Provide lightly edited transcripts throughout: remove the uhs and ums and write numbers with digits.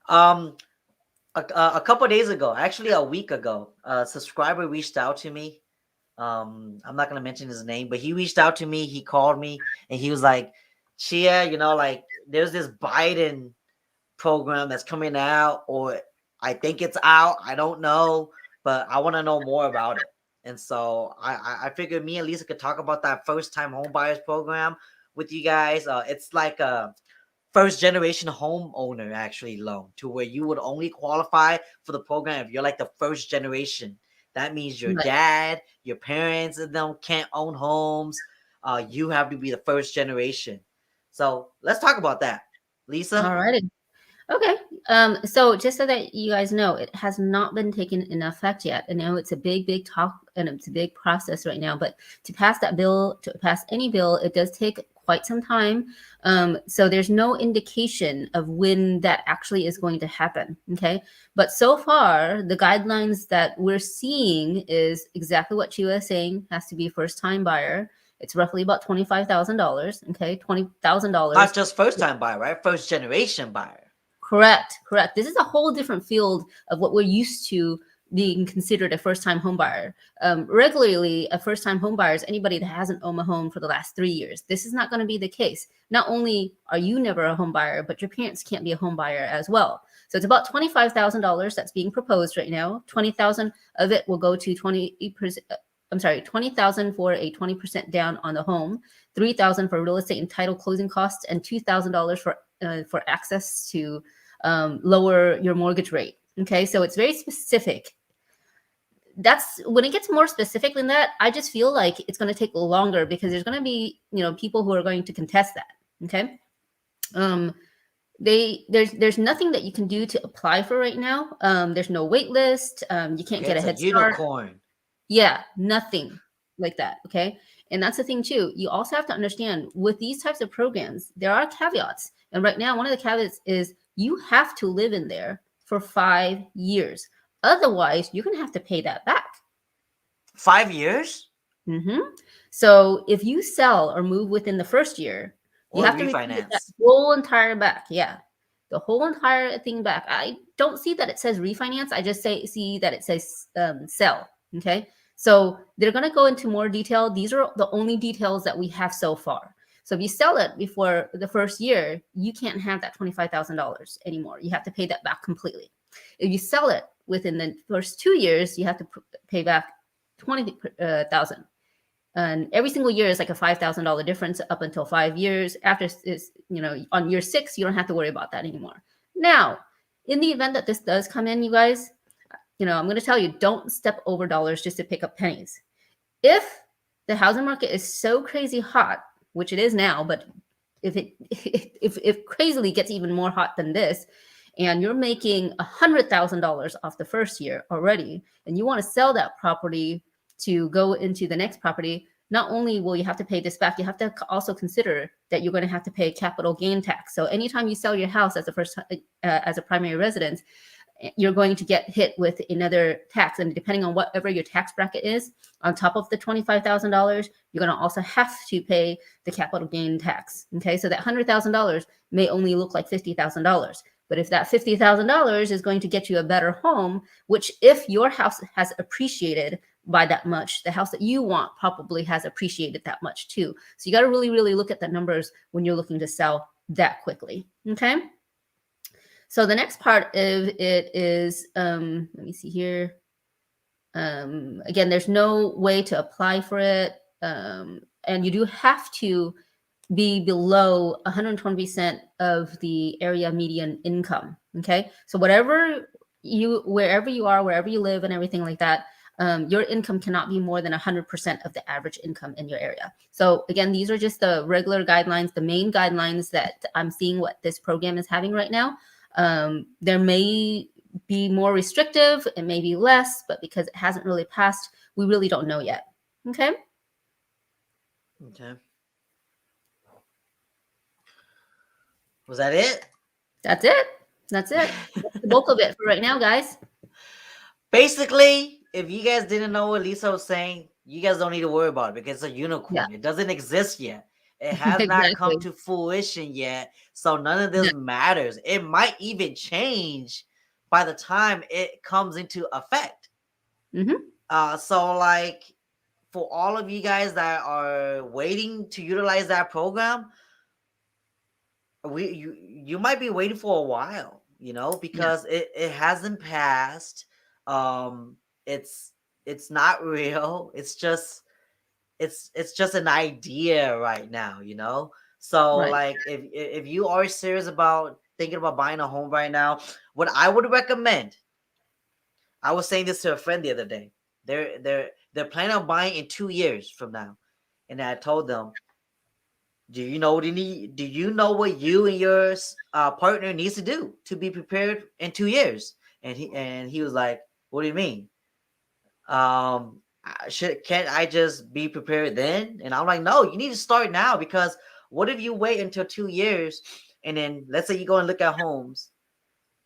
um, a couple of days ago, actually a week ago, a subscriber reached out to me. I'm not gonna mention his name, but he reached out to me. He called me and he was like, "Chia, like there's this Biden program that's coming out, or I think it's out. I don't know, but I want to know more about it." And so I figured me and Lisa could talk about that first time home buyers program with you guys. It's like a first generation homeowner actually loan, to where you would only qualify for the program if you're like the first generation. That means your Right. dad, your parents, and them can't own homes. You have to be the first generation. So let's talk about that, Lisa. All righty. Okay. So just so that you guys know, it has not been taken in effect yet. I know it's a big, big talk and it's a big process right now, but to pass that bill, to pass any bill, it does take quite some time. So there's no indication of when that actually is going to happen. Okay. But so far, the guidelines that we're seeing is exactly what Chia is saying, has to be first time buyer. It's roughly about $25,000. Okay. $20,000. Not just first time buyer, right? First generation buyer. Correct, correct. This is a whole different field of what we're used to being considered a first-time home buyer. Regularly, a first-time home buyer is anybody that hasn't owned a home for the last 3 years. This is not going to be the case. Not only are you never a home buyer, but your parents can't be a home buyer as well. So it's about $25,000 that's being proposed right now. 20,000 of it will go to 20%. I'm sorry, 20,000 for a 20% down on the home, 3,000 for real estate and title closing costs, and $2,000 for access to lower your mortgage rate. Okay, so it's very specific. That's when it gets more specific than that, I just feel like it's going to take longer because there's going to be people who are going to contest that. Okay. There's nothing that you can do to apply for right now. There's no wait list. You can't get a It's a head start. unicorn. Yeah, nothing like that. Okay. And that's the thing too. You also have to understand with these types of programs, there are caveats. And right now, one of the caveats is you have to live in there for 5 years. Otherwise, you're going to have to pay that back. 5 years? Mm-hmm. So if you sell or move within the first year, you Or have to repay that refinance? whole entire back. Yeah. The whole entire thing back. I don't see that it says refinance. I just see that it says sell. Okay. So they're going to go into more detail. These are the only details that we have so far. So if you sell it before the first year, you can't have that $25,000 anymore. You have to pay that back completely. If you sell it within the first 2 years, you have to pay back 20,000. And every single year is like a $5,000 difference up until 5 years. After it's, on year 6, you don't have to worry about that anymore. Now, in the event that this does come in, you guys, I'm going to tell you, don't step over dollars just to pick up pennies. If the housing market is so crazy hot, which it is now, but if crazily gets even more hot than this, and you're making $100,000 off the first year already, and you want to sell that property to go into the next property, not only will you have to pay this back, you have to also consider that you're going to have to pay capital gain tax. So anytime you sell your house as a primary residence, you're going to get hit with another tax. And depending on whatever your tax bracket is, on top of the $25,000, you're going to also have to pay the capital gain tax. Okay, so that $100,000 may only look like $50,000. But if that $50,000 is going to get you a better home, which if your house has appreciated by that much, the house that you want probably has appreciated that much too. So you got to really, really look at the numbers when you're looking to sell that quickly. Okay. So the next part of it is, let me see here. Again, there's no way to apply for it. And you do have to be below 120% of the area median income. Okay. So wherever you are, wherever you live and everything like that, your income cannot be more than 100% of the average income in your area. So again, these are just the regular guidelines, the main guidelines that I'm seeing what this program is having right now. There may be more restrictive, it may be less, but because it hasn't really passed, we really don't know yet. Okay. Okay. Was that it? That's it. That's it. That's the bulk of it for right now, guys. Basically, if you guys didn't know what Lisa was saying, you guys don't need to worry about it because it's a unicorn. Yeah. It doesn't exist yet. It has not come Exactly. to fruition yet. So none of this Yeah. matters. It might even change by the time it comes into effect. Mm-hmm. So like for all of you guys that are waiting to utilize that program, you might be waiting for a while, Yeah. because it hasn't passed. Um it's not real. It's just an idea right now. So Right. like if you are serious about thinking about buying a home right now, what I would recommend, I was saying this to a friend the other day. They're planning on buying in 2 years from now. And I told them, do you know what you need? Do you know what you and your partner needs to do to be prepared in 2 years? And he was like, "What do you mean? Can't I just be prepared then?" And I'm like, "No, you need to start now, because what if you wait until 2 years and then let's say you go and look at homes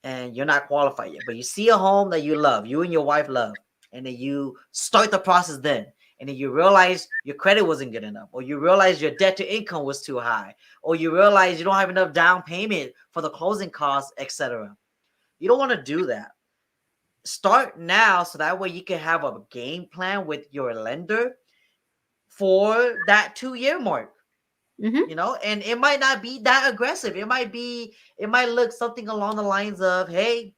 and you're not qualified yet, but you see a home that you love, you and your wife love, and then you start the process then, and then you realize your credit wasn't good enough, or you realize your debt to income was too high, or you realize you don't have enough down payment for the closing costs, etc. You don't want to do that. Start now so that way you can have a game plan with your lender for that 2 year mark. Mm-hmm. And it might not be that aggressive. It might look something along the lines of, hey,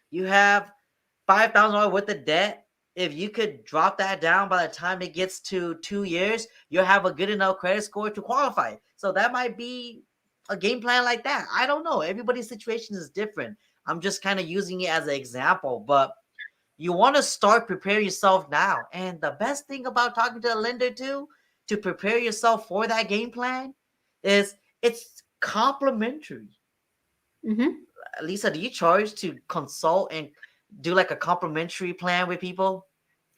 you have $5,000 worth of debt. If you could drop that down by the time it gets to 2 years, you'll have a good enough credit score to qualify. So that might be a game plan like that. I don't know. Everybody's situation is different. I'm just kind of using it as an example, but you want to start preparing yourself now. And the best thing about talking to a lender too, to prepare yourself for that game plan, is it's complimentary. Mm-hmm. Lisa, do you charge to consult and do like a complimentary plan with people?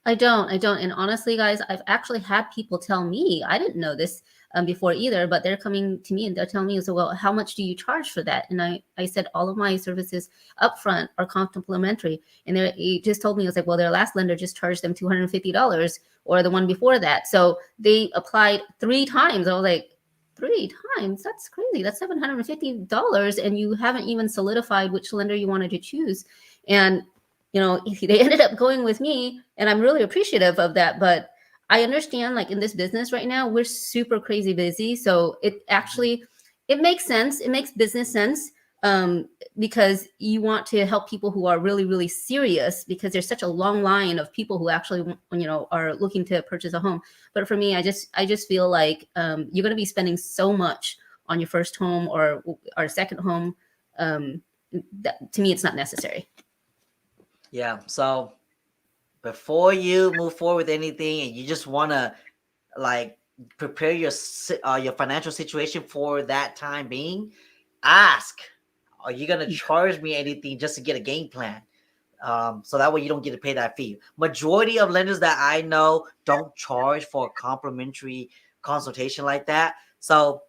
I don't. And honestly, guys, I've actually had people tell me, I didn't know this before either, but they're coming to me and they're telling me, so, well, how much do you charge for that? And I said, all of my services upfront are complimentary. And he just told me, I was like, well, their last lender just charged them $250 or the one before that. So they applied 3 times. I was like, 3 times? That's crazy. That's $750. And you haven't even solidified which lender you wanted to choose. And they ended up going with me, and I'm really appreciative of that. But I understand, like, in this business right now, we're super crazy busy, so it makes sense. It makes business sense, because you want to help people who are really, really serious, because there's such a long line of people who actually are looking to purchase a home. But for me, I just feel like you're going to be spending so much on your first home or second home. That, to me, it's not necessary. Yeah. So before you move forward with anything, and you just want to like prepare your financial situation for that time being, ask, are you gonna charge me anything just to get a game plan? So that way you don't get to pay that fee. Majority of lenders that I know don't charge for a complimentary consultation like that. So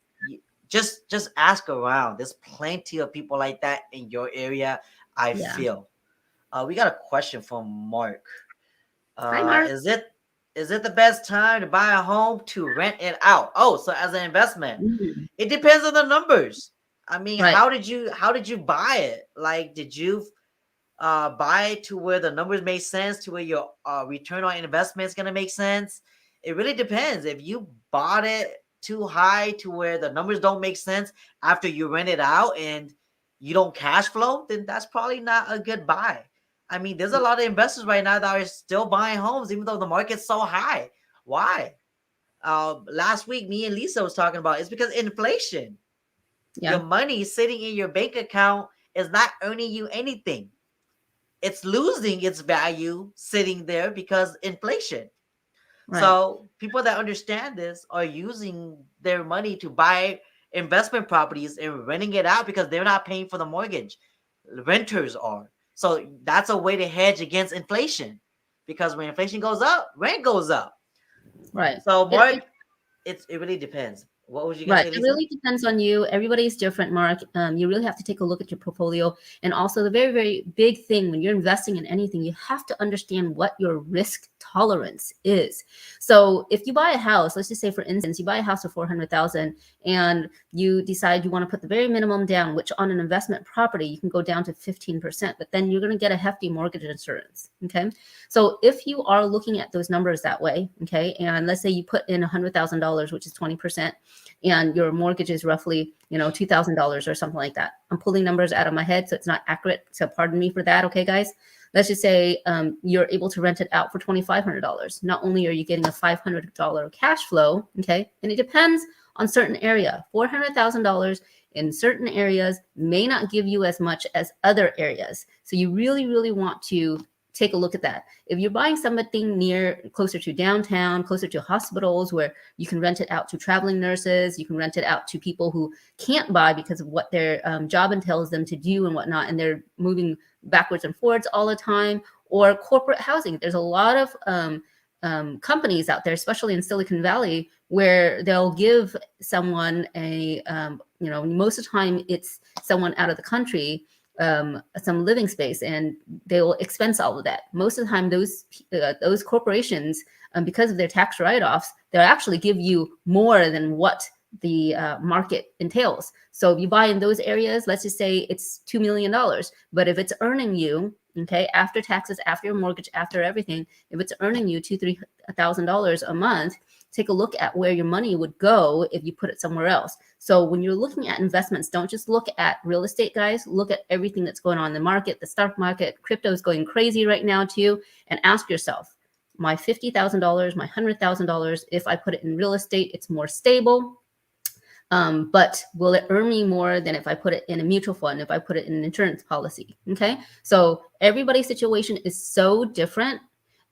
just ask around. There's plenty of people like that in your area, I Yeah. feel. We got a question from Mark. Hi, Mark. Is it the best time to buy a home to rent it out? Oh, so as an investment, Mhm. it depends on the numbers. I mean, Right. how did you buy it? Like, did you buy it to where the numbers make sense, to where your return on investment is gonna make sense? It really depends. If you bought it too high to where the numbers don't make sense after you rent it out and you don't cash flow, then that's probably not a good buy. I mean, there's a lot of investors right now that are still buying homes even though the market's so high. Why? Last week, me and Lisa was talking about it's because inflation. Your Yeah. money sitting in your bank account is not earning you anything. It's losing its value sitting there because inflation. Right. So people that understand this are using their money to buy investment properties and renting it out because they're not paying for the mortgage. Renters are. So that's a way to hedge against inflation, because when inflation goes up, rent goes up. Right. So It, Mark, it really depends. What would you gonna Right. say, It Lisa? really depends on you. Everybody's different, Mark. You really have to take a look at your portfolio. And also, the very, very big thing when you're investing in anything, you have to understand what your risk tolerance is. So, if you buy a house, let's just say, for instance, you buy a house for 400,000, and you decide you want to put the very minimum down, which on an investment property, you can go down to 15%, but then you're going to get a hefty mortgage insurance. Okay. So, if you are looking at those numbers that way, okay, and let's say you put in $100,000, which is 20%, and your mortgage is roughly, $2,000 or something like that. I'm pulling numbers out of my head, so it's not accurate. So pardon me for that. Okay, guys. Let's just say you're able to rent it out for $2,500. Not only are you getting a $500 cash flow, okay, and it depends on certain area. $400,000 in certain areas may not give you as much as other areas. So you really, really want to take a look at that. If you're buying something closer to downtown, closer to hospitals where you can rent it out to traveling nurses, you can rent it out to people who can't buy because of what their job entails them to do and whatnot, and they're moving backwards and forwards all the time, or corporate housing. There's a lot of companies out there, especially in Silicon Valley, where they'll give someone most of the time it's someone out of the country, some living space, and they will expense all of that. Most of the time, those corporations, because of their tax write-offs, they'll actually give you more than what the market entails. So if you buy in those areas, let's just say it's $2 million, but if it's earning you, okay, after taxes, after your mortgage, after everything, if it's earning you $2,000-3,000 a month, take a look at where your money would go if you put it somewhere else. So when you're looking at investments, don't just look at real estate, guys. Look at everything that's going on in the market, the stock market. Crypto is going crazy right now too. And ask yourself, my $50,000, my $100,000, if I put it in real estate, it's more stable. But will it earn me more than if I put it in a mutual fund, if I put it in an insurance policy? Okay. So everybody's situation is so different.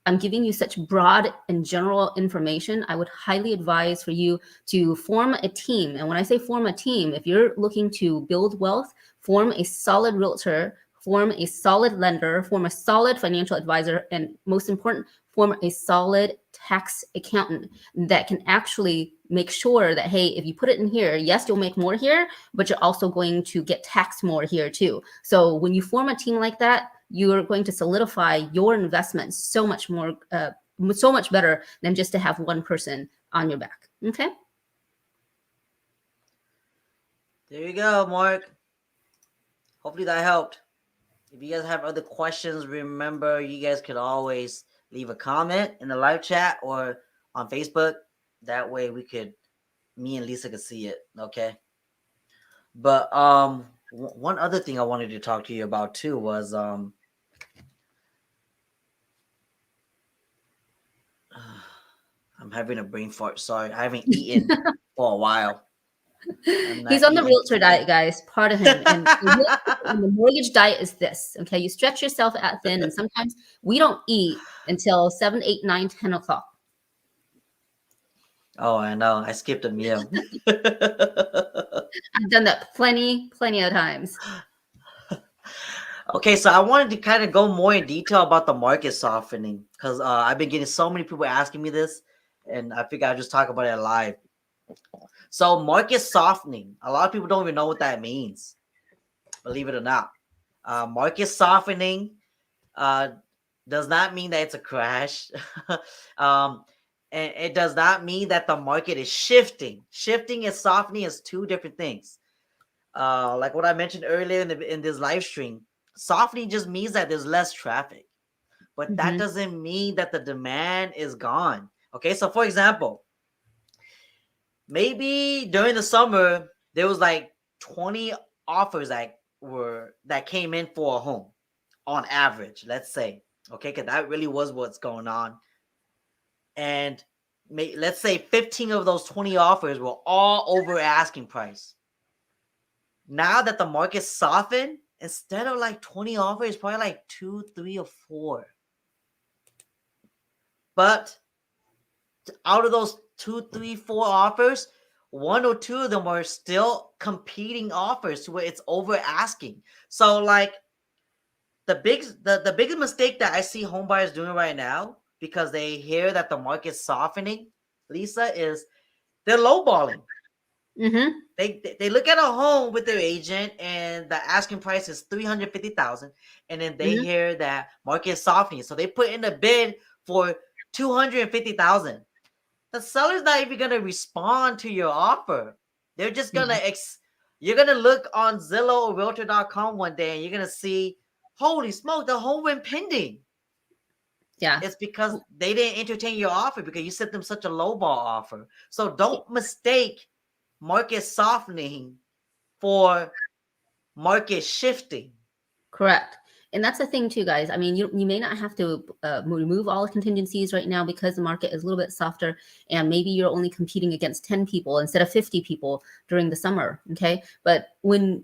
I'm giving you such broad and general information. I would highly advise for you to form a team. And when I say form a team, if you're looking to build wealth, form a solid realtor, form a solid lender, form a solid financial advisor, and most important, form a solid tax accountant that can actually make sure that, hey, if you put it in here, yes, you'll make more here, but you're also going to get taxed more here too. So when you form a team like that, you're going to solidify your investments so much more, so much better than just to have one person on your back. Okay. There you go, Mark. Hopefully that helped. If you guys have other questions, remember you guys could always leave a comment in the live chat or on Facebook. That way me and Lisa could see it. Okay. But one other thing I wanted to talk to you about too was I'm having a brain fart. Sorry, I haven't eaten for a while. He's on the realtor diet, guys. Part of him. And the mortgage diet is this. Okay. You stretch yourself out thin, and sometimes we don't eat until 7, 8, 9, 10 o'clock. Oh, I know. I skipped a meal. I've done that plenty of times. Okay, so I wanted to kind of go more in detail about the market softening because I've been getting so many people asking me this, and I figured I'd just talk about it live. So, market softening, a lot of people don't even know what that means, believe it or not. Market softening does not mean that it's a crash. And it does not mean that the market is shifting. Shifting and softening is two different things. Like what I mentioned earlier in this live stream, softening just means that there's less traffic, but that doesn't mean that the demand is gone. Okay, so for example, maybe during the summer there was like 20 offers that came in for a home on average, let's say. Okay, because that really was what's going on. And let's say 15 of those 20 offers were all over asking price. Now that the market softened, instead of like 20 offers, probably like 2, 3, or 4. But out of those 2, 3, 4 offers, 1 or 2 of them are still competing offers to where it's over asking. So like the biggest mistake that I see home buyers doing right now, because they hear that the market's softening, Lisa, is they're lowballing. Mm-hmm. They look at a home with their agent and the asking price is 350,000, and then they Mm-hmm. hear that market is softening, so they put in a bid for 250,000. The seller's not even gonna respond to your offer. They're just gonna Yeah. you're gonna look on Zillow or Realtor.com one day and you're gonna see, holy smoke, the home went pending. Yeah. It's because they didn't entertain your offer because you sent them such a lowball offer. So don't mistake market softening for market shifting. Correct. And that's the thing too, guys. I mean, you may not have to remove all contingencies right now because the market is a little bit softer, and maybe you're only competing against 10 people instead of 50 people during the summer. Okay. But when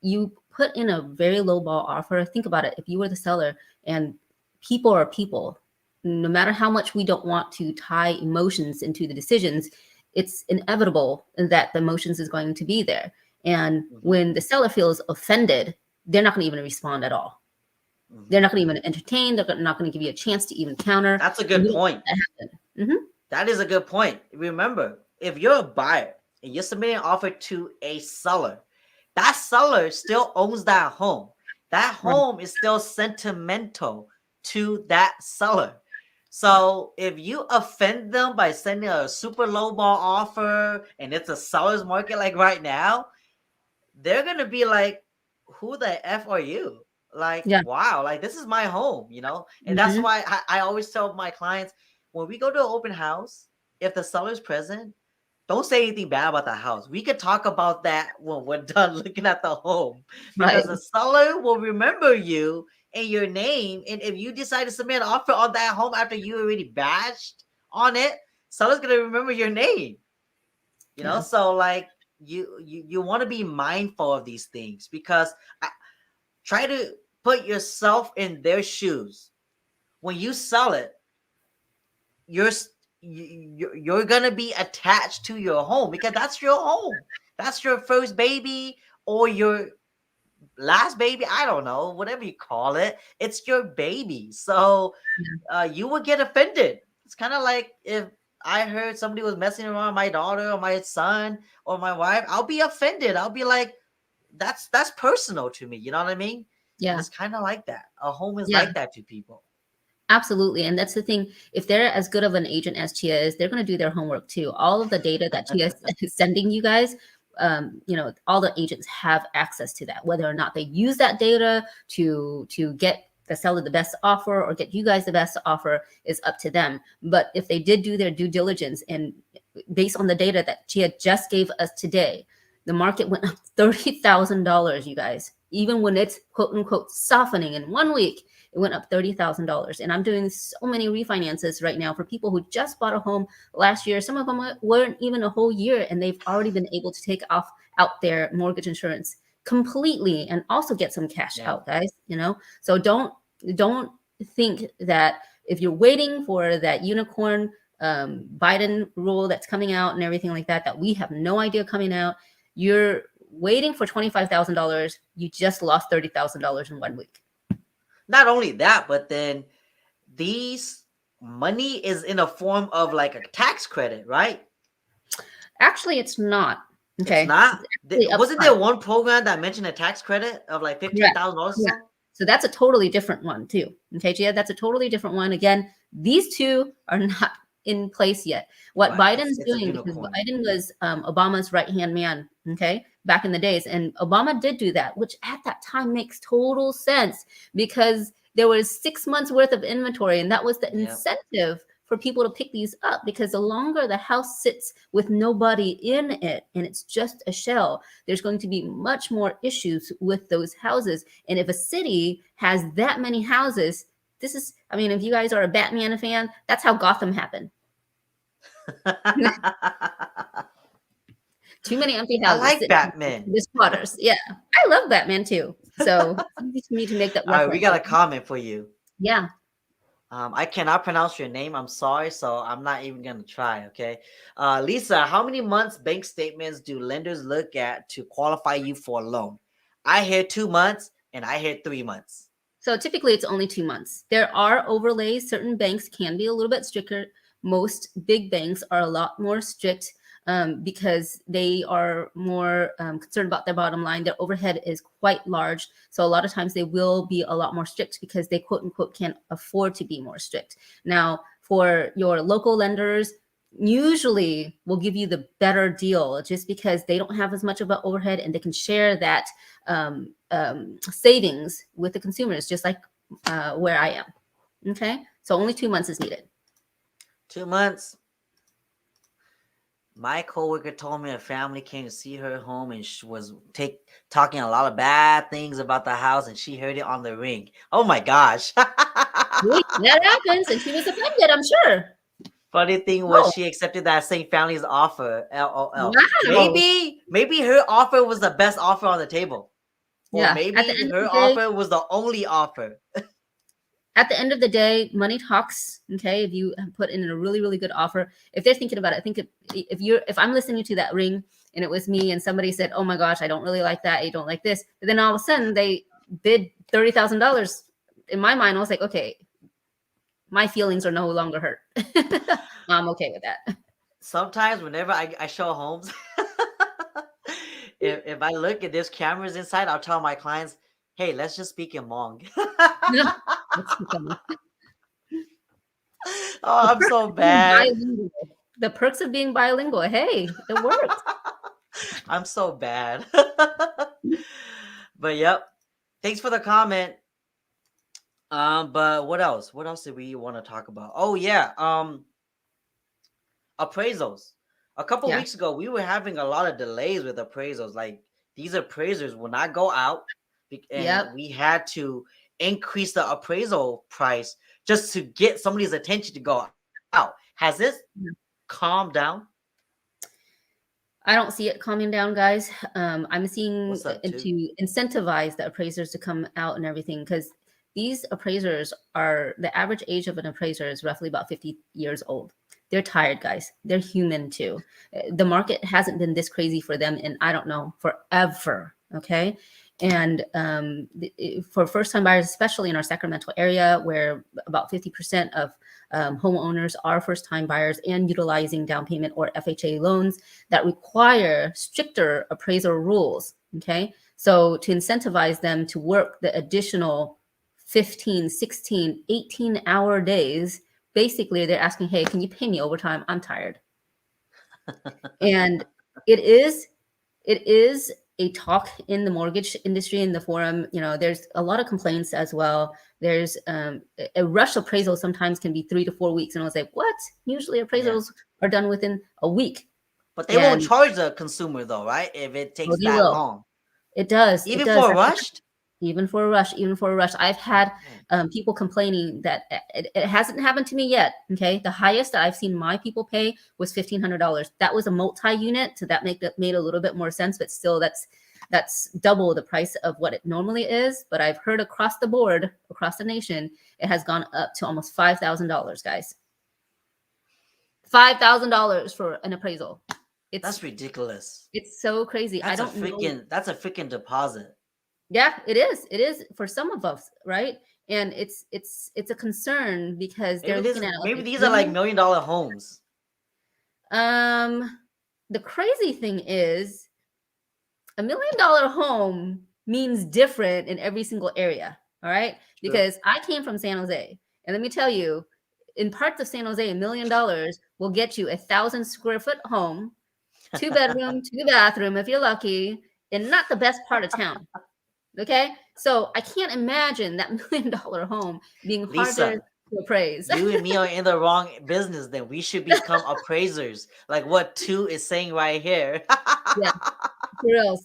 you put in a very low ball offer, think about it. If you were the seller, and people are people, no matter how much we don't want to tie emotions into the decisions, it's inevitable that the emotions is going to be there. And Mhm, when the seller feels offended, they're not going to even respond at all. They're mhm. not going to even entertain. They're not going to give you a chance to even counter. That's a And good we don't point. want that happen. Mm-hmm. That is a good point. Remember, if you're a buyer and you're submitting an offer to a seller, that seller still owns that home. That Right. home is still sentimental to that seller. So if you offend them by sending a super low ball offer and it's a seller's market like right now, they're gonna be like, who the F are you? Like, Yeah. wow, like this is my home, you know? And that's Mm-hmm. why I always tell my clients when we go to an open house, if the seller's present, don't say anything bad about the house. We could talk about that when we're done looking at the home because Right. the seller will remember you and your name. And if you decide to submit an offer on that home after you already bashed on it, seller's gonna remember your name. You know, Yeah. so like you want to be mindful of these things because I try to put yourself in their shoes. When you sell it, you're you're gonna be attached to your home because that's your home. That's your first baby or your last baby. I don't know, whatever you call it. It's your baby. So you would get offended. It's kind of like if I heard somebody was messing around my daughter or my son or my wife, I'll be offended. I'll be like, that's personal to me. You know what I mean? And Yeah. it's kind of like that. A home is Yeah. like that to people. Absolutely. And that's the thing. If they're as good of an agent as Chia is, they're going to do their homework too. All of the data that Chia is sending you guys, all the agents have access to that. Whether or not they use that data to get the seller the best offer or get you guys the best offer is up to them. But if they did do their due diligence and based on the data that Chia just gave us today, the market went up $30,000, you guys, even when it's quote unquote softening in 1 week. It went up $30,000. And I'm doing so many refinances right now for people who just bought a home last year. Some of them weren't even a whole year, and they've already been able to take out their mortgage insurance completely and also get some cash Yeah. out, guys. So don't think that if you're waiting for that unicorn Biden rule that's coming out and everything like that, that we have no idea coming out, you're waiting for $25,000. You just lost $30,000 in 1 week. Not only that, but then these money is in a form of like a tax credit, right? Actually, it's not. It's Okay. It's not. actually Wasn't upfront. there one program that mentioned a tax credit of like Correct. $15,000 or Correct. so? So that's a totally different one too. Okay, Gia, that's a totally different one. Again, these two are not in place yet. What Right. It's Biden's it's a doing, because unicorn. Biden was Obama's right-hand man, okay, back in the days, and Obama did do that, which at that time makes total sense because there was 6 months worth of inventory, and that was the Yep. incentive for people to pick these up because the longer the house sits with nobody in it and it's just a shell, there's going to be much more issues with those houses. And if a city has that many houses, I mean, if you guys are a Batman fan, that's how Gotham happened. Too many empty I houses like sitting Batman. with squatters. Yeah, I love Batman too. So it's easy for me to make that All right, we reference. got a comment for you. Yeah. I cannot pronounce your name. I'm sorry, so I'm not even gonna try. Okay, Lisa, how many months bank statements do lenders look at to qualify you for a loan? I hear 2 months, and I hear 3 months. So typically it's only 2 months. There are overlays. Certain banks can be a little bit stricter. Most big banks are a lot more strict. because they are more concerned about their bottom line. Their overhead is quite large. So a lot of times they will be a lot more strict because they quote unquote can't afford to be more strict. Now, for your local lenders, usually will give you the better deal just because they don't have as much of an overhead and they can share that savings with the consumers, just like where I am. Okay. So only 2 months is needed. 2 months. My coworker told me a family came to see her home and she was talking a lot of bad things about the house, and she heard it on the ring. Oh my gosh. That happens, and she was offended, I'm sure. Funny thing was she accepted that same family's offer. LOL. Wow. Maybe her offer was the best offer on the table. Or Yeah. maybe her offer was the only offer. At the end of the day, money talks. Okay, if you put in a really, really good offer, if they're thinking about it, I think if I'm listening to that ring and it was me and somebody said, "Oh my gosh, I don't really like that. I don't like this," but then all of a sudden they bid $30,000. In my mind, I was like, okay, my feelings are no longer hurt. I'm okay with that. Sometimes whenever I show homes, if I look and there's cameras inside, I'll tell my clients, "Hey, let's just speak in Hmong." Oh, I'm so bad. The perks of being bilingual. Hey, it works. I'm so bad. But yep. Thanks for the comment. But what else? What else did we want to talk about? Oh yeah. Appraisals. A couple weeks ago, we were having a lot of delays with appraisals. Like these appraisers will not go out, and we had to increase the appraisal price just to get somebody's attention to go out. Has this calmed down? I don't see it calming down, guys. I'm seeing to incentivize the appraisers to come out and everything, because these appraisers are, the average age of an appraiser is roughly about 50 years old. They're tired, guys. They're human too. The market hasn't been this crazy for them in, I don't know, forever. Okay. And for first-time buyers, especially in our Sacramento area, where about 50% of homeowners are first-time buyers and utilizing down payment or FHA loans that require stricter appraisal rules. Okay. So to incentivize them to work the additional 15, 16, 18-hour days, basically they're asking, hey, can you pay me overtime? I'm tired. And it is a talk in the mortgage industry, in the forum. You know, there's a lot of complaints as well. There's a rush appraisal sometimes can be 3 to 4 weeks. And I was like, what? Usually appraisals are done within a week. But they won't charge the consumer though, right? If it takes that long. It does. Even for a rush? Even for a rush. I've had people complaining that it hasn't happened to me yet. Okay. The highest that I've seen my people pay was $1,500. That was a multi-unit. So that made a little bit more sense, but still that's double the price of what it normally is. But I've heard across the board, across the nation, it has gone up to almost $5,000, guys. $5,000 for an appraisal. That's ridiculous. It's so crazy. That's a freaking deposit. Yeah, it is. It is for some of us, right? And it's a concern because they're looking at maybe these are like $1 million homes. The crazy thing is, $1 million home means different in every single area. All right, because I came from San Jose, and let me tell you, in parts of San Jose, $1 million will get you 1,000 square foot home, 2 bedroom, 2 bathroom, if you're lucky, in not the best part of town. Okay, so I can't imagine that $1 million home being harder to appraise. You and me are in the wrong business. Then we should become appraisers, like what 2 is saying right here. Yeah, for real.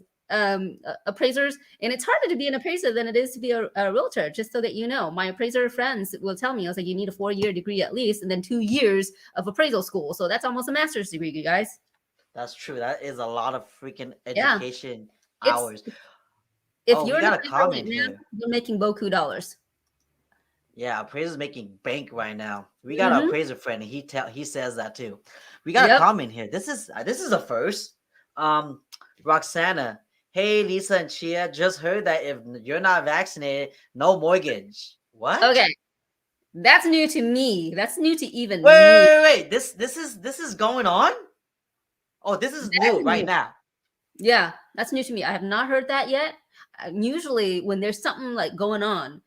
Appraisers, and it's harder to be an appraiser than it is to be a realtor. Just so that you know, my appraiser friends will tell me, I was like, you need a 4-year degree at least, and then 2 years of appraisal school. So that's almost a master's degree, you guys. That's true. That is a lot of freaking education hours. If you're an appraiser right now, you're making boku dollars. Yeah, appraiser's making bank right now. We got an appraiser friend, and he says that too. We got a comment here. This is a first. Roxana, hey Lisa and Chia, just heard that if you're not vaccinated, no mortgage. What? Okay, that's new to me. That's new to even wait. This is going on. Oh, this is That new is right new. now. Yeah, that's new to me. I have not heard that yet. Usually, when there's something like going on,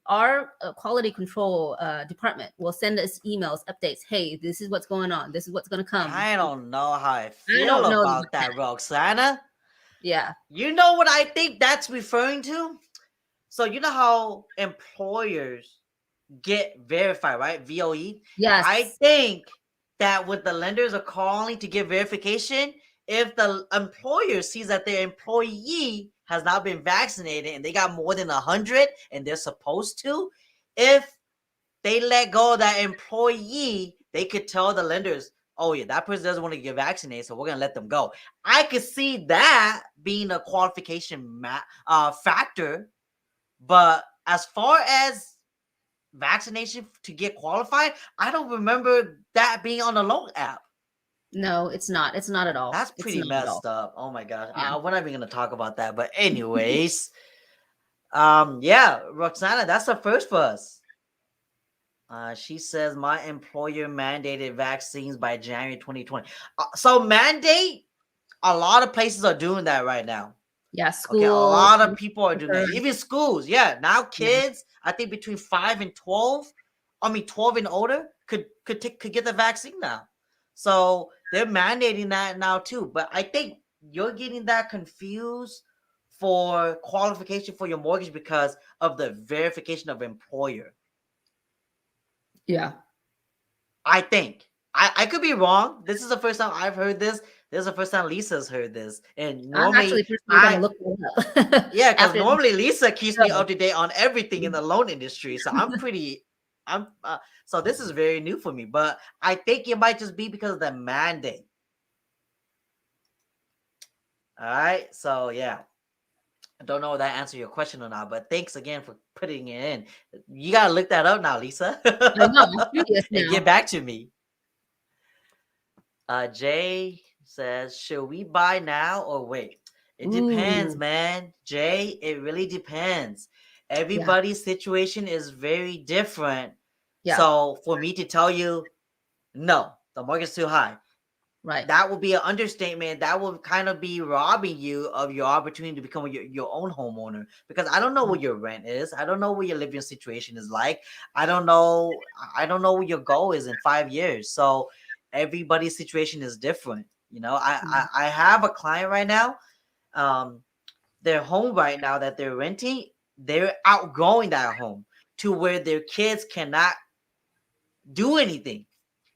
our quality control department will send us emails, updates. Hey, this is what's going on. This is what's going to come. I don't know how I I feel don't know about about that. that, Roxana. Yeah. You know what I think that's referring to? So you know how employers get verified, right? VOE. I Yes. think that what the lenders are calling to get verification, if the employer sees that their employee has not been vaccinated and they got more than 100 and they're supposed to, if they let go of that employee, they could tell the lenders, oh yeah, that person doesn't want to get vaccinated, so we're gonna let them go. I could see that being a qualification factor, but as far as vaccination to get qualified, I don't remember that being on the loan app. No, it's not. It's not at all. That's It's pretty not at all. messed up. Oh my gosh. Yeah. We're not even gonna talk about that. But anyways, yeah, Roxana, that's the first for us. She says my employer mandated vaccines by January 2020. So mandate, a lot of places are doing that right now. Yeah. Okay, a School. lot of people are doing that. Even schools, yeah. Now Yeah. kids, I think between 5 and 12, 12 and older could get the vaccine now. So they're mandating that now too. But I think you're getting that confused for qualification for your mortgage because of the verification of employer. Yeah. I think. I could be wrong. This is the first time I've heard this. This is the first time Lisa's heard this. And I'm actually normally personally going to look it up. yeah, because After this normally Lisa keeps me show. up to date on everything in the loan industry. So I'm so this is very new for me, but I think it might just be because of the mandate. All right, so yeah, I don't know if that answered your question or not, but thanks again for putting it in. You gotta look that up now, Lisa, I know. I'm curious and get now. back to me. Jay says, should we buy now or wait? It depends, Ooh. man. Jay, it really depends. Yeah. Everybody's situation is very different. Yeah. So for me to tell you, no, the market's too high, Right. that will be an understatement. That will kind of be robbing you of your opportunity to become your own homeowner, because I don't know what your rent is. I don't know what your living situation is like. I don't know what your goal is in 5 years. So everybody's situation is different. You know, I have a client right now. Their home right now that they're renting, they're outgrowing that home to where their kids cannot do anything.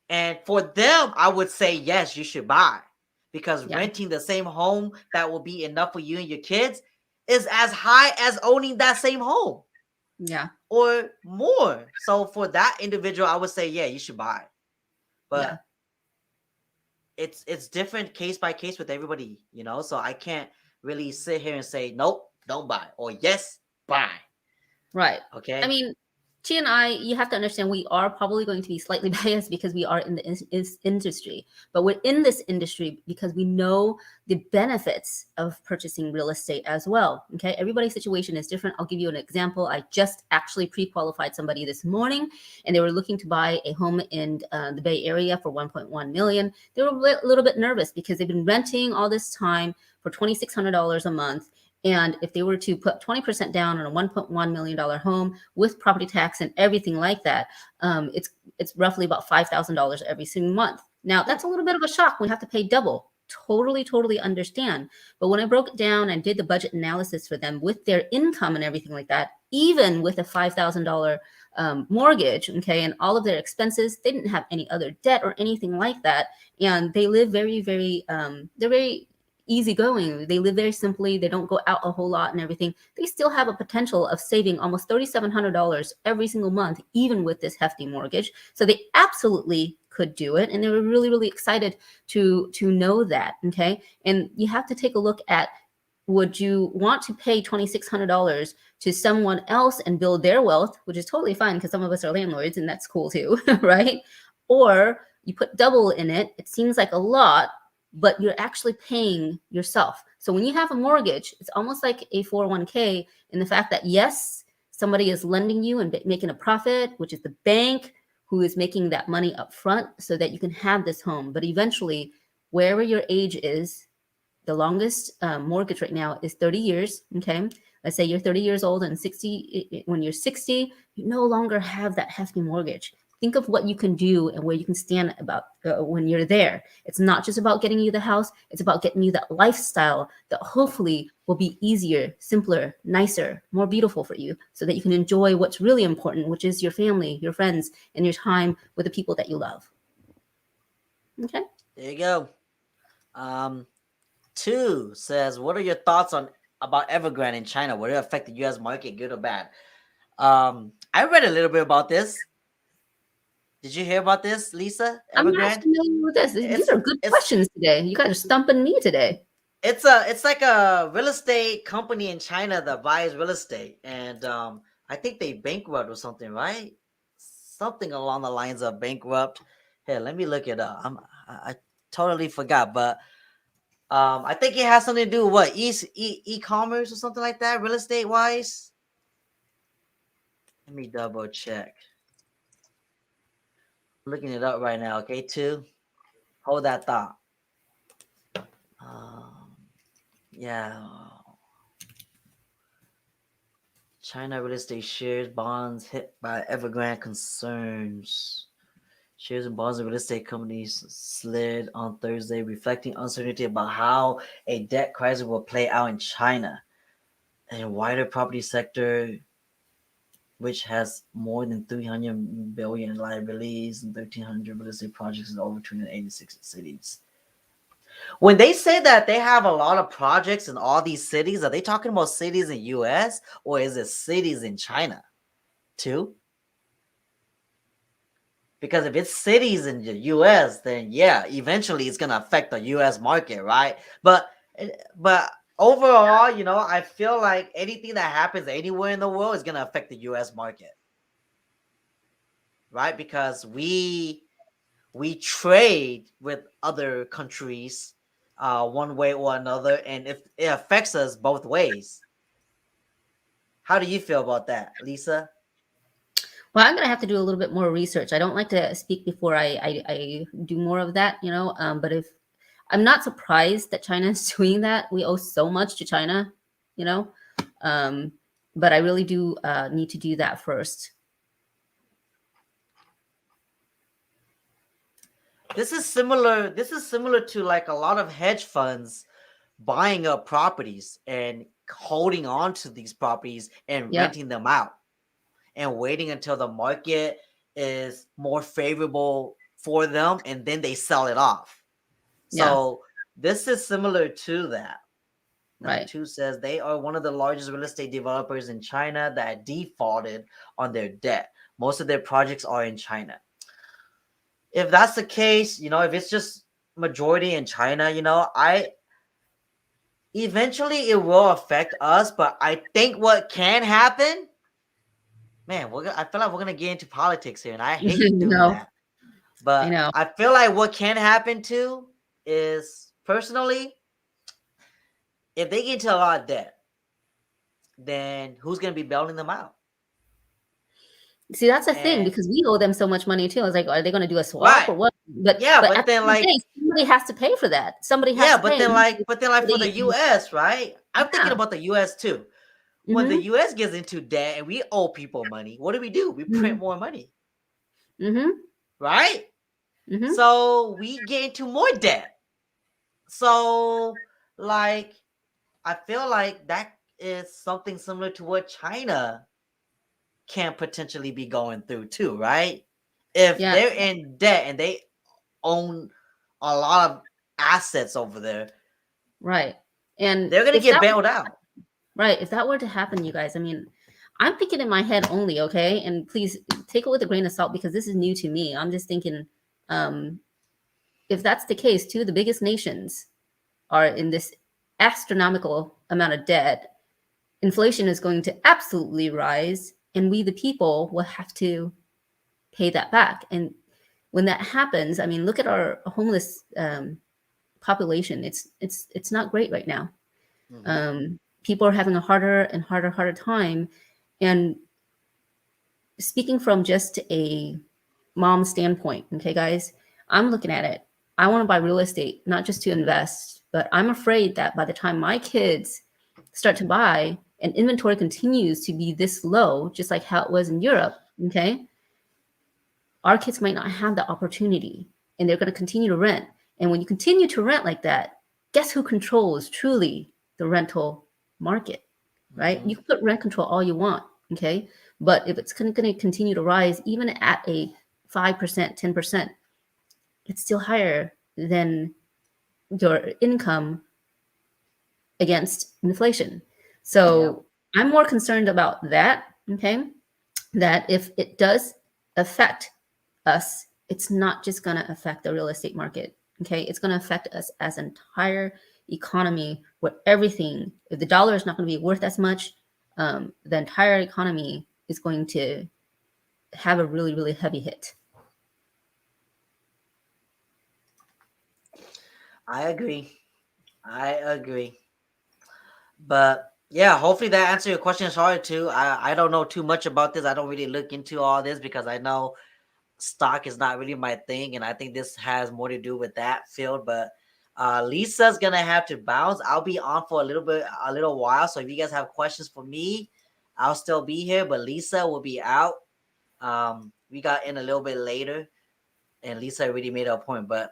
And for them, I would say, yes, you should buy, because Yeah. renting the same home that will be enough for you and your kids is as high as owning that same home Yeah. or more. So for that individual, I would say, yeah, you should buy. Yeah. But it's different case by case with everybody, you know? So I can't really sit here and say, nope, don't buy, or yes, buy. Right. Okay. I mean, Chi and I, you have to understand, we are probably going to be slightly biased because we are in the industry, but we're in this industry because we know the benefits of purchasing real estate as well. Okay. Everybody's situation is different. I'll give you an example. I just actually pre-qualified somebody this morning, and they were looking to buy a home in the Bay Area for 1.1 million. They were a little bit nervous because they've been renting all this time for $2,600 a month. And if they were to put 20% down on a $1.1 million home with property tax and everything like that, it's roughly about $5,000 every single month. Now, that's a little bit of a shock when you have to pay double. Totally understand. But when I broke it down and did the budget analysis for them with their income and everything like that, even with a $5,000 mortgage, okay, and all of their expenses, they didn't have any other debt or anything like that. And they live very, they're very easygoing. They live very simply. They don't go out a whole lot and everything. They still have a potential of saving almost $3,700 every single month, even with this hefty mortgage. So they absolutely could do it, and they were really excited to know that. Okay, and you have to take a look at, would you want to pay $2,600 to someone else and build their wealth, which is totally fine because some of us are landlords and that's cool too, right? Or you put double in it. It seems like a lot, but you're actually paying yourself. So when you have a mortgage, it's almost like a 401k in the fact that, yes, somebody is lending you and making a profit, which is the bank who is making that money up front so that you can have this home. But eventually, wherever your age is, the longest mortgage right now is 30 years. Okay. Let's say you're 30 years old and 60, when you're 60, you no longer have that hefty mortgage. Think of what you can do and where you can stand about when you're there. It's not just about getting you the house, it's about getting you that lifestyle that hopefully will be easier, simpler, nicer, more beautiful for you so that you can enjoy what's really important, which is your family, your friends, and your time with the people that you love. Okay. There you go. 2 says, what are your thoughts on about Evergreen in China? Will it affect the U.S. market, good or bad? I read a little bit about this. Did you hear about this, Lisa? I'm not Evergreen? familiar with this. These It's are good it's questions today. You guys are stumping me today. it's like a real estate company in China that buys real estate, and I think they bankrupt or something, right? Something along the lines of bankrupt. Here, let me look it up. I totally forgot, but I think it has something to do with what e-commerce or something like that, real estate wise. Let me double check. I'm looking it up right now. Okay, 2. Hold that thought. Yeah. China real estate shares bonds hit by Evergrande concerns. Shares and bonds of real estate companies slid on Thursday, reflecting uncertainty about how a debt crisis will play out in China and wider property sector, which has more than 300 billion in liabilities and 1,300 real estate projects in over 286 cities. When they say that they have a lot of projects in all these cities, are they talking about cities in US or is it cities in China too? Because if it's cities in the US, then yeah, eventually it's gonna affect the US market, right? But overall, I feel like anything that happens anywhere in the world is gonna affect the US market, right? Because we trade with other countries one way or another, and if it affects us both ways. How do you feel about that, Lisa? Well, I'm gonna have to do a little bit more research. I don't like to speak before I do more of that, But if I'm not surprised that China is doing that, we owe so much to China, you know. Um, but I really do need to do that first. This is similar to like a lot of hedge funds buying up properties and holding on to these properties and Yep. renting them out and waiting until the market is more favorable for them and then they sell it off. Yeah. So this is similar to that. Number Right. 2 says they are one of the largest real estate developers in China that defaulted on their debt. Most of their projects are in China. If that's the case, if it's just majority in China, I eventually it will affect us, but I think what can happen, man, I feel like we're gonna get into politics here, and I hate doing No, that. I But know. I feel like what can happen too is personally, if they get into a lot of debt, then who's gonna be bailing them out? See, that's a thing And because we owe them so much money too. I was like, are they going to do a swap right, or what? But yeah, but but at the then end of the day, like somebody has to pay for that. Somebody has yeah, to pay. but then like for the Somebody- U.S., right? I'm thinking Yeah. about the U.S. too. When the Mm-hmm. U.S. gets into debt and we owe people money, what do? We print Mm-hmm. more money, Mm-hmm. right? Mm-hmm. So we get into more debt. So, like, I feel like that is something similar to what China can potentially be going through too, right? If Yeah. they're in debt and they own a lot of assets over there, Right. And they're gonna if get that bailed out. right, if that were to happen, you guys, I mean, I'm thinking in my head only, okay? And please take it with a grain of salt because this is new to me. I'm just thinking, um, if that's the case, two of the biggest nations are in this astronomical amount of debt. Inflation is going to absolutely rise, and we, the people, will have to pay that back. And when that happens, I mean, look at our homeless population. It's not great right now. Mm-hmm. People are having a harder time. And speaking from just a mom standpoint, okay, guys, I'm looking at it. I want to buy real estate, not just to invest, but I'm afraid that by the time my kids start to buy and inventory continues to be this low, just like how it was in Europe, okay, our kids might not have the opportunity and they're going to continue to rent. And when you continue to rent like that, guess who controls truly the rental market, right? Mm-hmm. You can put rent control all you want, okay? But if it's going to continue to rise, even at a 5%, 10%, it's still higher than your income against inflation. Yeah. So I'm more concerned about that, okay? That if it does affect us, it's not just going to affect the real estate market, okay? It's going to affect us as an entire economy where everything, if the dollar is not going to be worth as much, the entire economy is going to have a really, really heavy hit. I agree. I agree. But yeah, hopefully that answered your question, Sorry too. I don't know too much about this. I don't really look into all this because I know stock is not really my thing, and I think this has more to do with that field. But Lisa's gonna have to bounce. I'll be on for a little while. So if you guys have questions for me, I'll still be here. But Lisa will be out. We got in a little bit later, and Lisa already made her point. But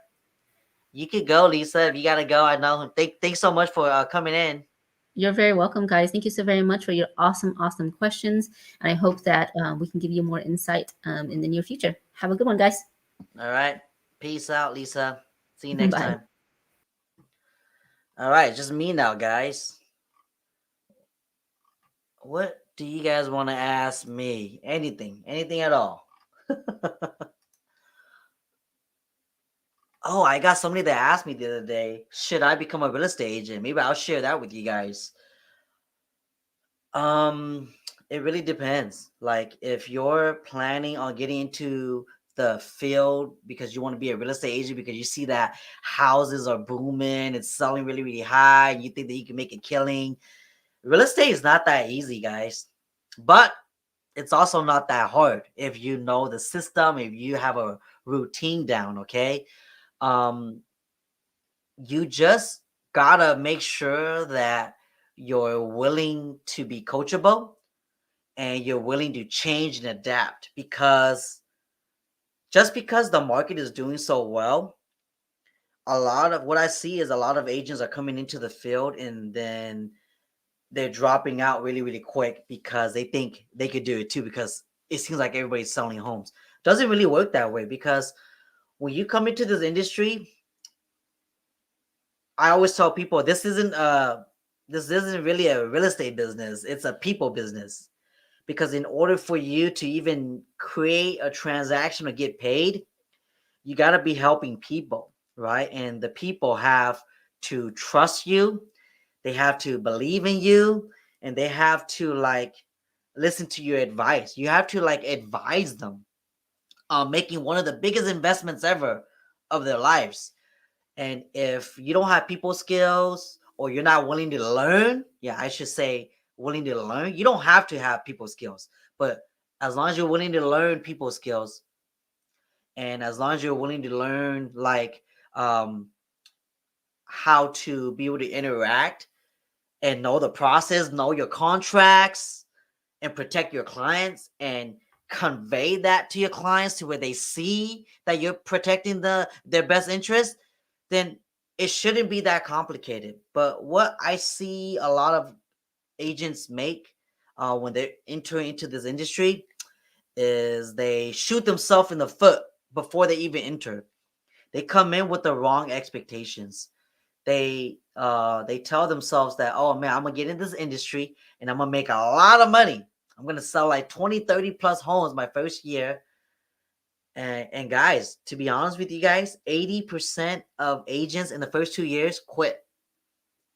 you could go, Lisa. If you gotta go, I know. Thanks so much for coming in. You're very welcome, guys. Thank you so very much for your awesome, awesome questions. And I hope that we can give you more insight in the near future. Have a good one, guys. All right. Peace out, Lisa. See you next Bye. time. All right, just me now, guys. What do you guys want to ask me? Anything at all. Oh, I got somebody that asked me the other day, should I become a real estate agent? Maybe I'll share that with you guys. Um, it really depends. Like if you're planning on getting into the field because you want to be a real estate agent because you see that houses are booming, it's selling really, really high, and you think that you can make a killing. Real estate is not that easy, guys. But it's also not that hard if you know the system, if you have a routine down, okay? Um, you just gotta make sure that you're willing to be coachable and you're willing to change and adapt because just because the market is doing so well, a lot of what I see is a lot of agents are coming into the field and then they're dropping out really, really quick because they think they could do it too because it seems like everybody's selling homes. Doesn't really work that way because when you come into this industry, I always tell people this isn't really a real estate business. It's a people business. Because in order for you to even create a transaction or get paid, you got to be helping people, right? And the people have to trust you, they have to believe in you, and they have to like listen to your advice. You have to like advise them on making one of the biggest investments ever of their lives. And if you don't have people skills or you're not willing to learn, yeah, I should say willing to learn, you don't have to have people skills. But as long as you're willing to learn people skills and as long as you're willing to learn like um, how to be able to interact and know the process, know your contracts, and protect your clients and convey that to your clients to where they see that you're protecting their best interest, then it shouldn't be that complicated. But what I see a lot of agents make when they're entering into this industry is they shoot themselves in the foot before they even enter. They come in with the wrong expectations. They tell themselves that, oh man, I'm gonna get in this industry and I'm gonna make a lot of money. I'm gonna sell like 20, 30 plus homes my first year. And guys, to be honest with you guys, 80% of agents in the first 2 years quit.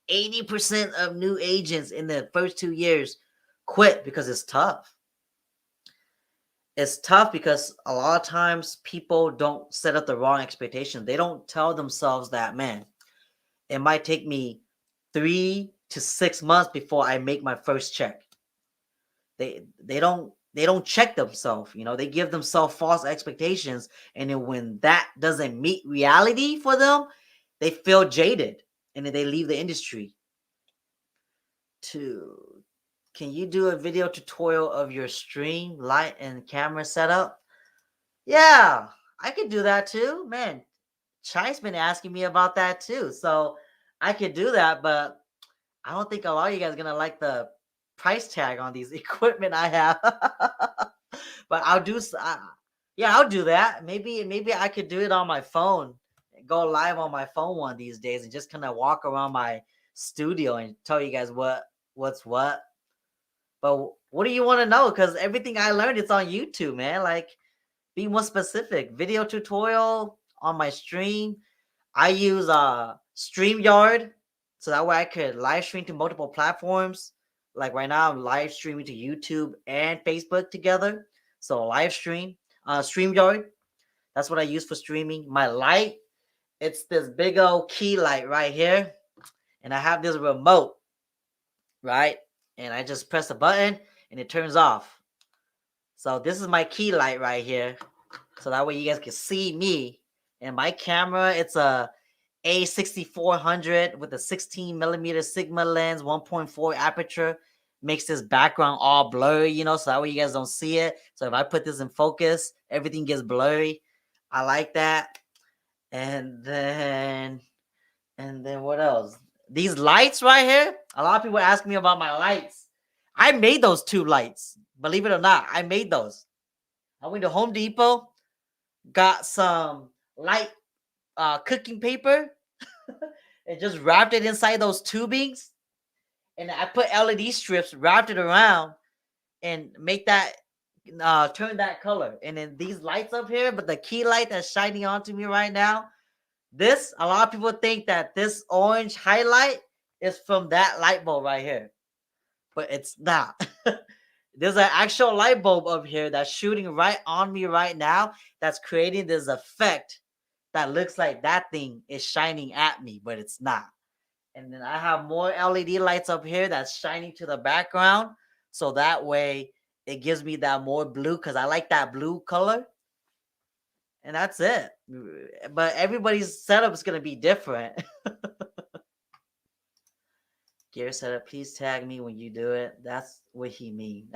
80% of new agents in the first 2 years quit because it's tough. It's tough because a lot of times people don't set up the wrong expectations. They don't tell themselves that, man, it might take me 3 to 6 months before I make my first check. They don't they don't check themselves. They give themselves false expectations, and then when that doesn't meet reality for them, they feel jaded, and then they leave the industry. Two, can you do a video tutorial of your stream, light, and camera setup? Yeah, I could do that too. Man, Chai's been asking me about that too. So I could do that, but I don't think a lot of you guys are gonna like the price tag on these equipment I have. But yeah, I'll do that. Maybe I could do it on my phone, go live on my phone one of these days, and just kind of walk around my studio and tell you guys what's what. But what do you want to know? Because everything I learned, it's on YouTube, man. Like, be more specific. Video tutorial on my stream. I use StreamYard, so that way I could live stream to multiple platforms. Like right now, I'm live streaming to YouTube and Facebook together. So live stream, StreamYard. That's what I use for streaming. My light, it's this big old key light right here, and I have this remote, right? And I just press a button and it turns off. So this is my key light right here. So that way you guys can see me. And my camera, it's a A6400 with a 16 millimeter Sigma lens, 1.4 aperture. Makes this background all blurry, so that way you guys don't see it. So if I put this in focus, everything gets blurry. I like that. And then what else? These lights right here. A lot of people ask me about my lights. I made those two lights. Believe it or not, I made those. I went to Home Depot, got some light cooking paper, and just wrapped it inside those tubings. And I put LED strips, wrapped it around, and make that turn that color. And then these lights up here, but the key light that's shining onto me right now, a lot of people think that this orange highlight is from that light bulb right here, but it's not. There's an actual light bulb up here that's shooting right on me right now, that's creating this effect that looks like that thing is shining at me, but it's not. And then I have more LED lights up here that's shining to the background, so that way it gives me that more blue, because I like that blue color. And that's it. But everybody's setup is going to be different. Gear setup, please tag me when you do it. That's what he mean.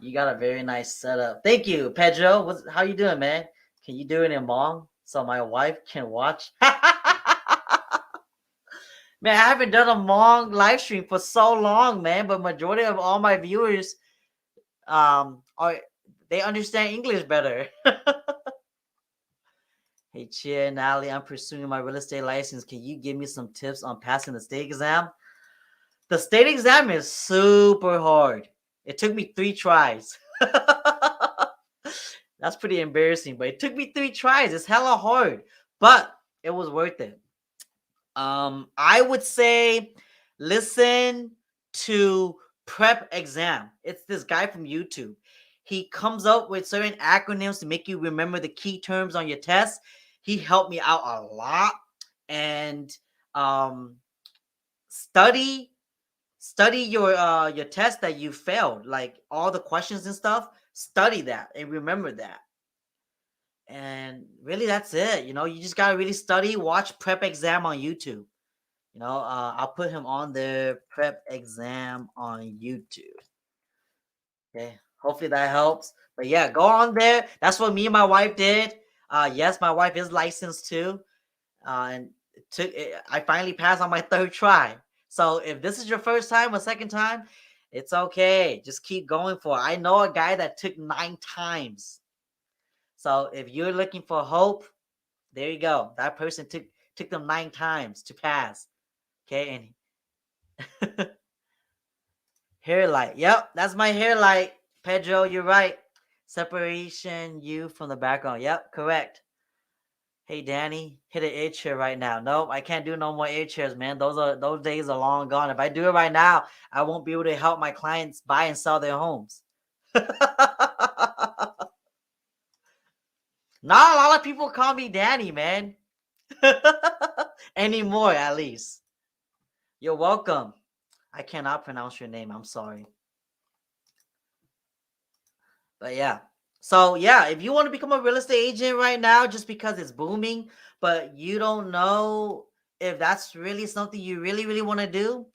You got a very nice setup. Thank you, Pedro. How you doing, man? Can you do it in Hmong so my wife can watch? Man, I haven't done a Hmong live stream for so long, man. But majority of all my viewers, are they understand English better. Hey, Chia and Ali, I'm pursuing my real estate license. Can you give me some tips on passing the state exam? The state exam is super hard. It took me 3 tries. That's pretty embarrassing, but it took me 3 tries. It's hella hard, but it was worth it. I would say listen to Prep Exam. It's this guy from YouTube. He comes up with certain acronyms to make you remember the key terms on your test. He helped me out a lot. And study your test that you failed, like all the questions and stuff. Study that and remember that. And really, that's it. You just gotta really study. Watch Prep Exam on YouTube. I'll put him on the Prep Exam on YouTube. Okay, hopefully that helps. But yeah, go on there. That's what me and my wife did. Yes, my wife is licensed too, and I finally passed on my 3rd try. So if this is your first time or second time, it's okay. Just keep going for it. I know a guy that took 9 times. So if you're looking for hope, there you go. That person took them 9 times to pass. Okay, and hair light. Yep, that's my hair light. Pedro, you're right. Separation you from the background. Yep, correct. Hey Danny, hit an air chair right now. Nope, I can't do no more air chairs, man. Those days are long gone. If I do it right now, I won't be able to help my clients buy and sell their homes. Not a lot of people call me Danny, man. Anymore, at least. You're welcome. I cannot pronounce your name. I'm sorry. But yeah. So yeah, if you want to become a real estate agent right now, just because it's booming, but you don't know if that's really something you really want to do,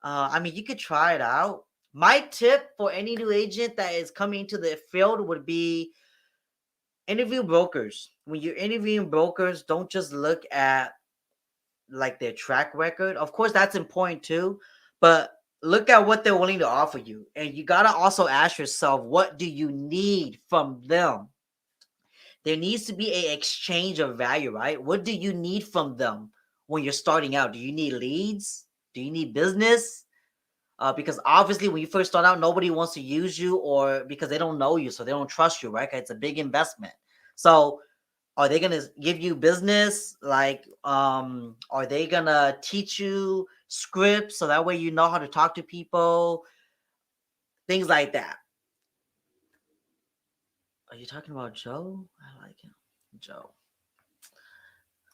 I mean, you could try it out. My tip for any new agent that is coming into the field would be interview brokers. When you're interviewing brokers, don't just look at like their track record. Of course, that's important too, but look at what they're willing to offer you. And you got to also ask yourself, what do you need from them? There needs to be a exchange of value, right? What do you need from them when you're starting out? Do you need leads? Do you need business? Because obviously when you first start out, nobody wants to use you, or because they don't know you, so they don't trust you, right? It's a big investment. So are they gonna give you business? Like, are they gonna teach you scripts so that way you know how to talk to people? Things like that. Are you talking about Joe? I like him. Joe.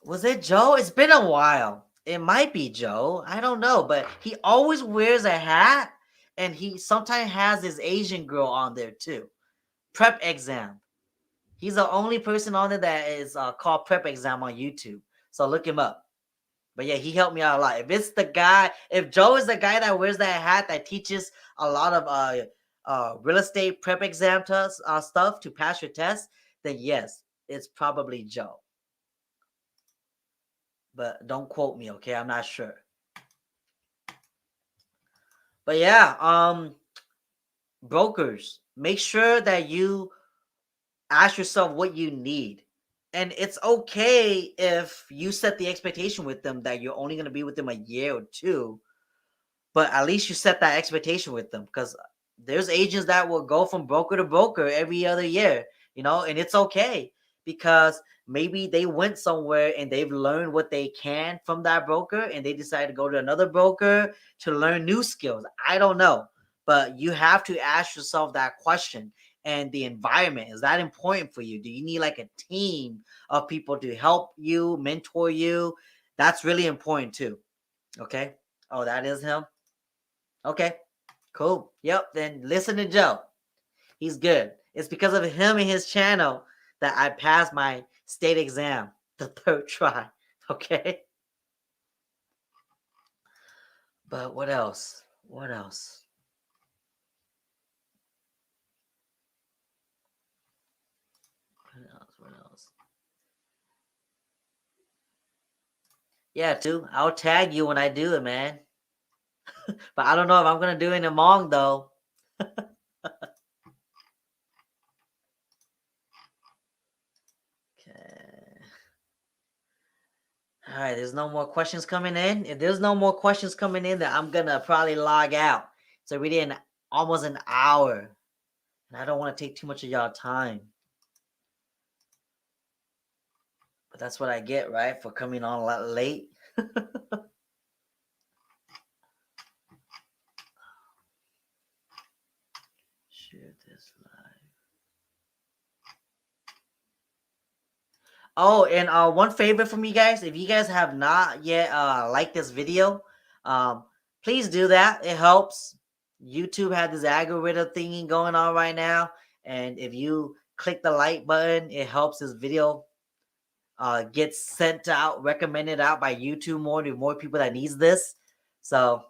Was it Joe? It's been a while. It might be Joe. I don't know, but he always wears a hat, and he sometimes has his Asian girl on there too. Prep exam. He's the only person on there that is called Prep Exam on YouTube. So look him up. But yeah, he helped me out a lot. If it's the guy, if Joe is the guy that wears that hat that teaches a lot of real estate prep exam stuff to pass your test, then yes, it's probably Joe. But don't quote me, okay? I'm not sure. But yeah, brokers, make sure that you ask yourself what you need. And it's okay if you set the expectation with them that you're only going to be with them a year or two, but at least you set that expectation with them, because there's agents that will go from broker to broker every other year, and it's okay, because maybe they went somewhere and they've learned what they can from that broker and they decide to go to another broker to learn new skills. I don't know, but you have to ask yourself that question. And the environment, is that important for you? Do you need like a team of people to help you, mentor you? That's really important too. Okay. Oh, that is him. Okay, cool. Yep, then listen to Joe. He's good. It's because of him and his channel that I passed my state exam the third try. Okay. But what else? What else? What else? What else? Yeah, too. I'll tag you when I do it, man. But I don't know if I'm gonna do it in Hmong though. Okay. All right, there's no more questions coming in. If there's no more questions coming in, then I'm gonna probably log out. So we did almost an hour, and I don't want to take too much of y'all time. But that's what I get, right, for coming on a lot late. Share this live. Oh, and one favor from you guys, if you guys have not yet liked this video, please do that. It helps. YouTube had this algorithm thingy going on right now, and if you click the like button, it helps this video get sent out, recommended out by YouTube more to more people that needs this. So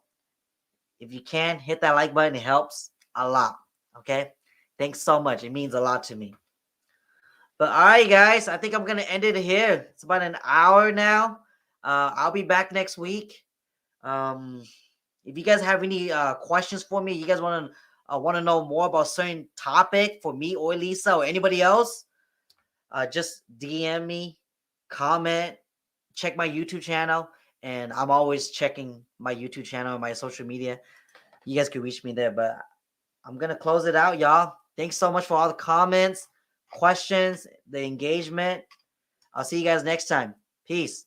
if you can, hit that like button. It helps a lot. Okay. Thanks so much. It means a lot to me. But all right, guys, I think I'm going to end it here. It's about an hour now. I'll be back next week. If you guys have any questions for me, you guys want to know more about a certain topic for me or Lisa or anybody else, just DM me, comment, check my YouTube channel. And I'm always checking my YouTube channel and my social media. You guys can reach me there, but I'm going to close it out, y'all. Thanks so much for all the comments, questions, the engagement. I'll see you guys next time. Peace.